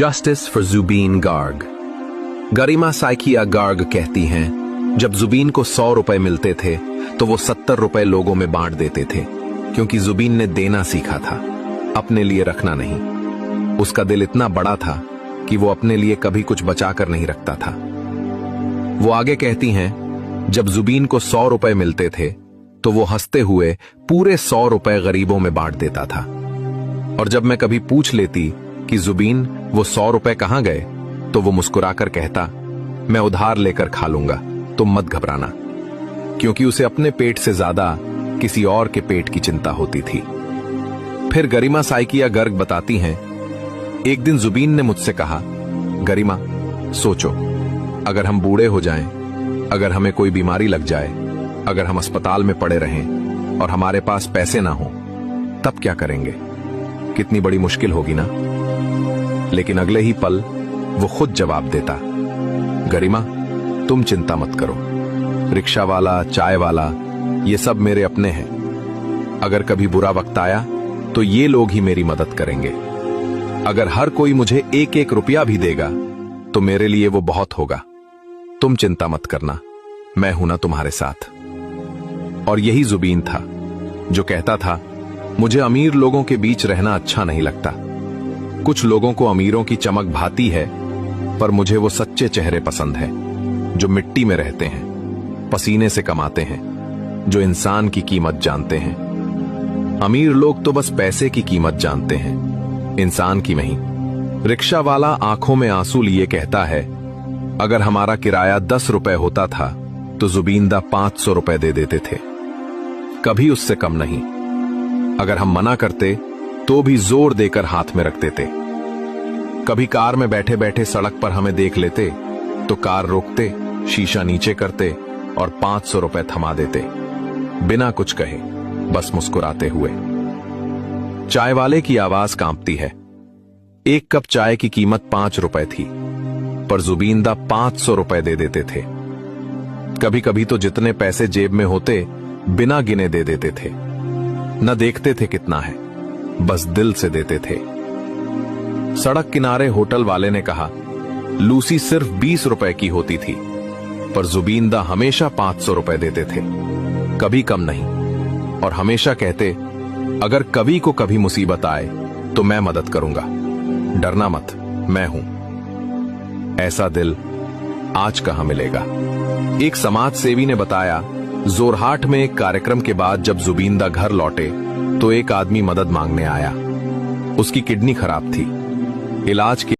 Justice for Zubeen Garg. Garima Saikia Garg कहती हैं, जब जुबीन को 100 रुपए मिलते थे तो वो 70 रुपए लोगों में बांट देते थे, क्योंकि जुबीन ने देना सीखा था, अपने लिए रखना नहीं। उसका दिल इतना बड़ा था कि वो अपने लिए कभी कुछ बचाकर नहीं रखता था। वो आगे कहती हैं, जब जुबीन को 100 रुपए मिलते थे तो वो हंसते हुए पूरे 100 रुपए गरीबों में बांट देता था। और जब मैं कभी पूछ लेती कि जुबीन वो 100 रुपए कहां गए, तो वो मुस्कुराकर कहता, मैं उधार लेकर खा लूंगा, तुम मत घबराना, क्योंकि उसे अपने पेट से ज्यादा किसी और के पेट की चिंता होती थी। फिर गरिमा साइकिया गर्ग बताती हैं, एक दिन जुबीन ने मुझसे कहा, गरिमा सोचो, अगर हम बूढ़े हो जाएं, अगर हमें कोई बीमारी लग जाए, अगर हम अस्पताल में पड़े रहें और हमारे पास पैसे ना हो, तब क्या करेंगे? कितनी बड़ी मुश्किल होगी ना। लेकिन अगले ही पल वो खुद जवाब देता, गरिमा तुम चिंता मत करो, रिक्शा वाला, चाय वाला, ये सब मेरे अपने हैं। अगर कभी बुरा वक्त आया तो ये लोग ही मेरी मदद करेंगे। अगर हर कोई मुझे 1-1 रुपया भी देगा तो मेरे लिए वो बहुत होगा। तुम चिंता मत करना, मैं हूं ना तुम्हारे साथ। और यही जुबीन था जो कहता था, मुझे अमीर लोगों के बीच रहना अच्छा नहीं लगता। कुछ लोगों को अमीरों की चमक भाती है, पर मुझे वो सच्चे चेहरे पसंद है जो मिट्टी में रहते हैं, पसीने से कमाते हैं, जो इंसान की कीमत जानते हैं। अमीर लोग तो बस पैसे की कीमत जानते हैं, इंसान की नहीं। रिक्शा वाला आंखों में आंसू लिए कहता है, अगर हमारा किराया 10 रुपए होता था तो जुबीनदा 500 रुपए दे देते थे, कभी उससे कम नहीं। अगर हम मना करते तो भी जोर देकर हाथ में रख देते। कभी कार में बैठे बैठे सड़क पर हमें देख लेते तो कार रोकते, शीशा नीचे करते और 500 रुपए थमा देते, बिना कुछ कहे, बस मुस्कुराते हुए। चाय वाले की आवाज कांपती है। एक कप चाय की कीमत 5 रुपए थी, पर जुबीनदा 500 रुपए दे देते थे। कभी कभी तो जितने पैसे जेब में होते बिना गिने दे देते थे, न देखते थे कितना है, बस दिल से देते थे। सड़क किनारे होटल वाले ने कहा, लूसी सिर्फ 20 रुपए की होती थी, पर जुबीनदा हमेशा 500 रुपए देते थे, कभी कम नहीं। और हमेशा कहते, अगर कवि को कभी मुसीबत आए तो मैं मदद करूंगा, डरना मत, मैं हूं। ऐसा दिल आज कहां मिलेगा। एक समाज सेवी ने बताया, जोरहाट में एक कार्यक्रम के बाद जब जुबीनदा घर लौटे तो एक आदमी मदद मांगने आया। उसकी किडनी खराब थी, इलाज के